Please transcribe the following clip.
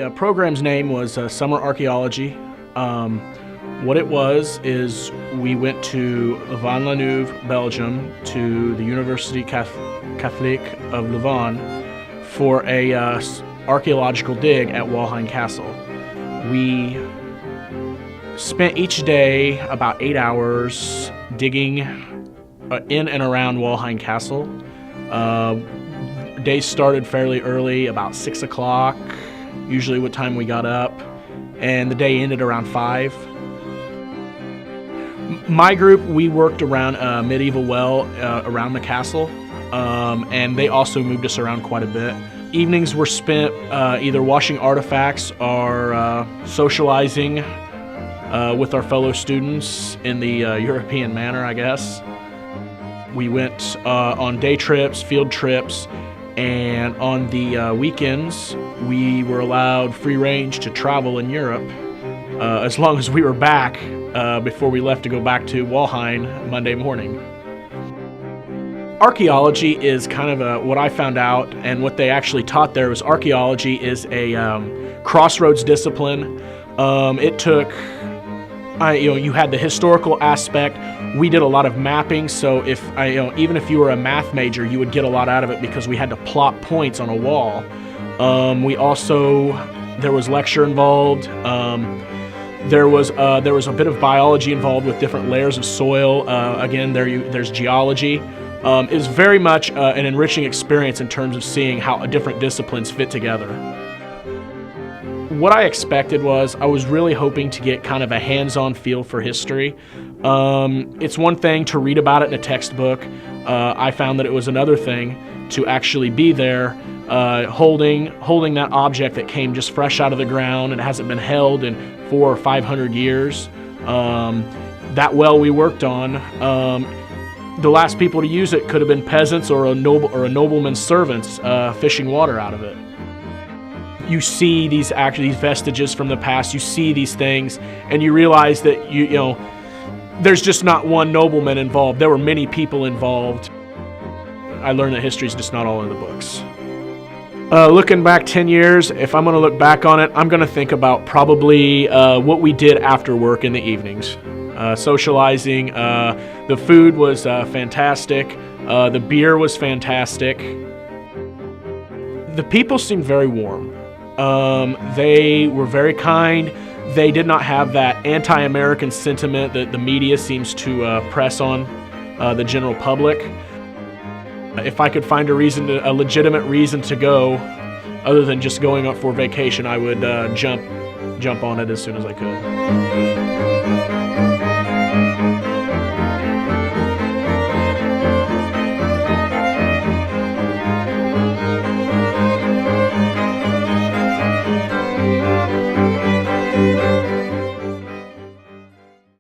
The program's name was Summer Archeology. What it was is we went to Louvain-la-Neuve, Belgium, to the University Catholique of Louvain for a archaeological dig at Walhain Castle. We spent each day about 8 hours digging in and around Walhain Castle. Day started fairly early, about 6 o'clock, usually what time we got up, and the day ended around 5. My group, we worked around a medieval well around the castle, and they also moved us around quite a bit. Evenings were spent either washing artifacts or socializing with our fellow students in the European manner, I guess. We went on day trips, field trips, and on the weekends we were allowed free range to travel in Europe as long as we were back before we left to go back to Walhain Monday morning. Archaeology is kind of what I found out, and what they actually taught there was archaeology is a crossroads discipline. It took, you had the historical aspect. We did a lot of mapping, so even if you were a math major, you would get a lot out of it because we had to plot points on a wall. There was lecture involved. There was a bit of biology involved with different layers of soil. Again, there's geology. It was very much an enriching experience in terms of seeing how different disciplines fit together. What I expected was I was really hoping to get kind of a hands-on feel for history. It's one thing to read about it in a textbook. I found that it was another thing to actually be there, holding that object that came just fresh out of the ground and hasn't been held in 400 or 500 years. That well we worked on, the last people to use it could have been peasants or a nobleman's servants fishing water out of it. You see these vestiges from the past. You see these things, and you realize that you know there's just not one nobleman involved. There were many people involved. I learned that history is just not all in the books. Looking back 10 years, if I'm going to look back on it, I'm going to think about probably what we did after work in the evenings. Socializing. The food was fantastic. The beer was fantastic. The people seemed very warm. They were very kind. They did not have that anti-American sentiment that the media seems to press on the general public. If I could find a legitimate reason to go, other than just going up for vacation, I would jump on it as soon as I could.